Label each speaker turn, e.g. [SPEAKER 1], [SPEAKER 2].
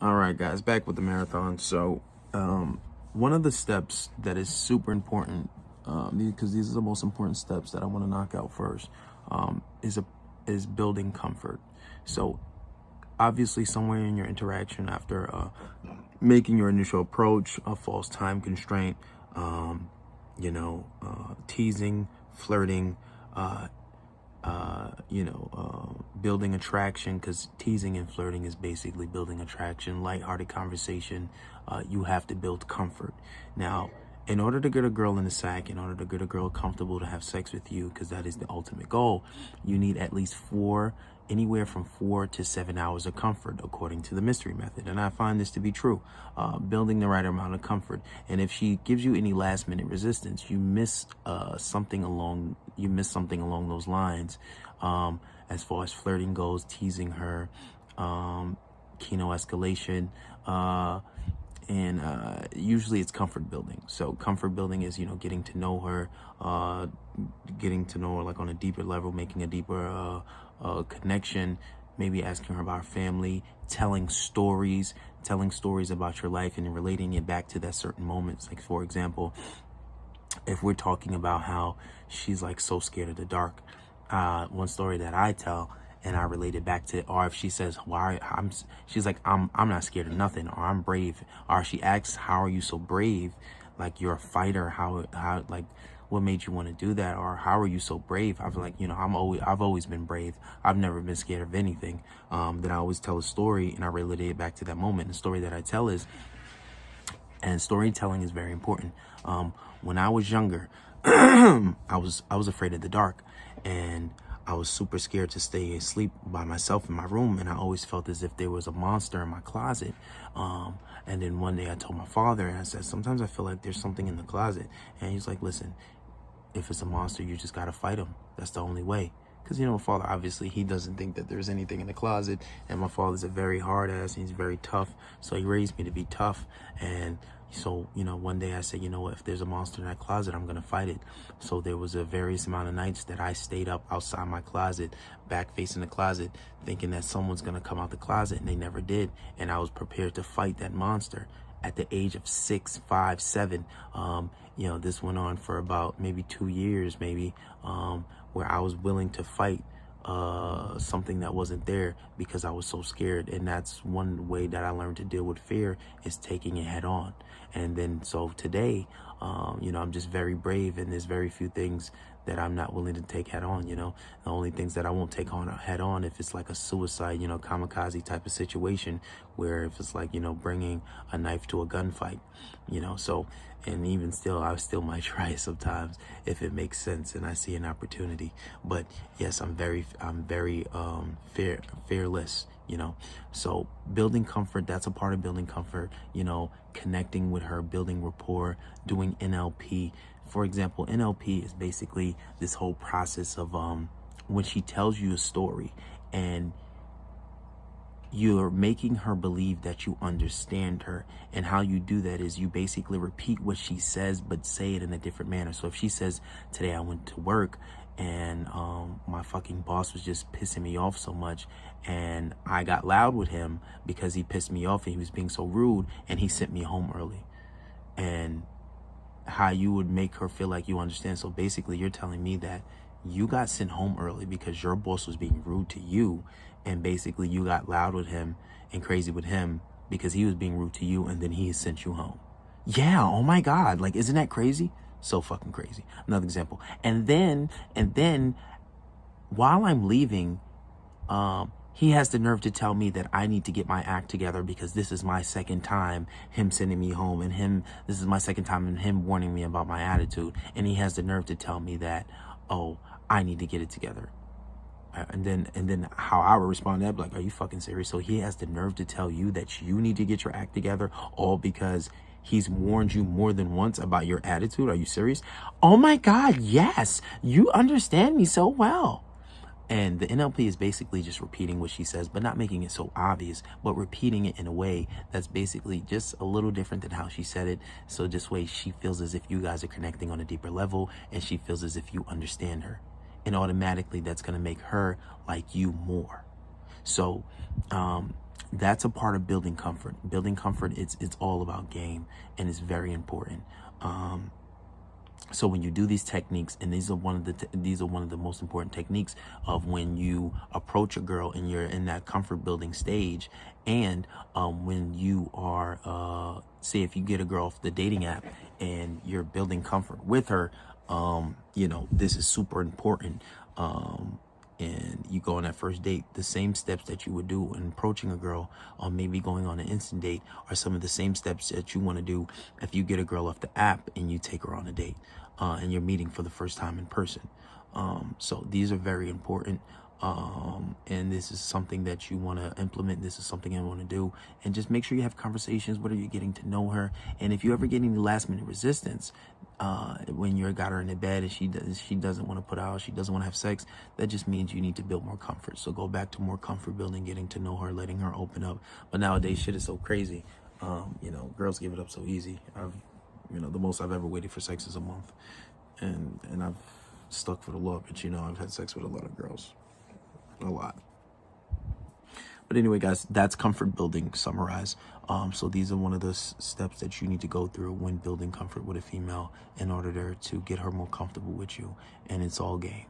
[SPEAKER 1] All right, guys, back with the marathon. So, one of the steps that is super important, because these are the most important steps that I want to knock out first, is building comfort. So, obviously, somewhere in your interaction after making your initial approach, a false time constraint, teasing, flirting, building attraction, because teasing and flirting is basically building attraction, lighthearted conversation. You have to build comfort. Now, in order to get a girl in the sack, in order to get a girl comfortable to have sex with you, because that is the ultimate goal, you need at least anywhere from 4 to 7 hours of comfort, according to the mystery method. And I find this to be true, building the right amount of comfort. And if she gives you any last minute resistance, you miss something along those lines, as far as flirting goes, teasing her, kino escalation, and usually it's comfort building. So comfort building is, getting to know her like on a deeper level, making a deeper connection, maybe asking her about her family, telling stories about your life and relating it back to that certain moments. Like, for example, if we're talking about how she's like so scared of the dark, one story that I tell and I relate it back to, or if she says, she's like, I'm not scared of nothing, or I'm brave, or she asks, how are you so brave? Like, you're a fighter. How like, what made you want to do that? Or how are you so brave? I've like, I've always been brave. I've never been scared of anything. Then I always tell a story and I relate it back to that moment. The story that I tell is, and storytelling is very important. When I was younger, I was afraid of the dark, and I was super scared to stay asleep by myself in my room, and I always felt as if there was a monster in my closet. And then one day I told my father, and I said, sometimes I feel like there's something in the closet. And he's like, listen, if it's a monster, you just gotta fight him. That's the only way. Because, my father, obviously, he doesn't think that there's anything in the closet. And my father's a very hard ass, and he's very tough. So he raised me to be tough. And so, one day I said, if there's a monster in that closet, I'm going to fight it. So there was a various amount of nights that I stayed up outside my closet, back facing the closet, thinking that someone's going to come out the closet, and they never did. And I was prepared to fight that monster. At the age of 6, 5, 7, this went on for about maybe 2 years, where I was willing to fight something that wasn't there because I was so scared. And that's one way that I learned to deal with fear, is taking it head on. And then so today, I'm just very brave, and there's very few things that I'm not willing to take head on. The only things that I won't take on head on, if it's like a suicide, kamikaze type of situation, where if it's like, bringing a knife to a gunfight, so, and even still, I still might try it sometimes if it makes sense and I see an opportunity. But yes, I'm very fearless, so building comfort, that's a part of building comfort, connecting with her, building rapport, doing NLP. For example, NLP is basically this whole process of when she tells you a story and you're making her believe that you understand her. And how you do that is you basically repeat what she says, but say it in a different manner. So if she says, today I went to work and my fucking boss was just pissing me off so much, and I got loud with him because he pissed me off and he was being so rude, and he sent me home early. And how you would make her feel like you understand. So basically, you're telling me that you got sent home early because your boss was being rude to you, and basically you got loud with him and crazy with him because he was being rude to you, and then he sent you home. Yeah, oh my God, like, isn't that crazy? So fucking crazy. Another example. And then while I'm leaving, he has the nerve to tell me that I need to get my act together because this is my second time him sending me home, and this is my second time and him warning me about my attitude. And he has the nerve to tell me that, oh, I need to get it together. And then how I would respond to that, like, are you fucking serious? So he has the nerve to tell you that you need to get your act together, all because he's warned you more than once about your attitude. Are you serious? Oh my God, yes, you understand me so well. And the NLP is basically just repeating what she says, but not making it so obvious, but repeating it in a way that's basically just a little different than how she said it. So this way she feels as if you guys are connecting on a deeper level, and she feels as if you understand her. And automatically that's going to make her like you more. So That's a part of building comfort. Building comfort, it's all about game, and it's very important. So when you do these techniques, and these are one of the most important techniques of when you approach a girl and you're in that comfort building stage, and when you are say if you get a girl off the dating app and you're building comfort with her, this is super important. And you go on that first date, the same steps that you would do in approaching a girl, or maybe going on an instant date, are some of the same steps that you want to do if you get a girl off the app and you take her on a date, and you're meeting for the first time in person. So these are very important. And this is something that you want to implement. This is something I want to do, and just make sure you have conversations. What are you getting to know her? And if you ever get any last minute resistance, when you got her in the bed and she doesn't want to put out, she doesn't want to have sex, that just means you need to build more comfort. So go back to more comfort building, getting to know her, letting her open up. But nowadays shit is so crazy. Girls give it up so easy. The most I've ever waited for sex is a month, and I've stuck for the law, but I've had sex with a lot of girls. A lot. But anyway, guys, that's comfort building summarized. So these are one of the steps that you need to go through when building comfort with a female in order to get her more comfortable with you. And it's all game.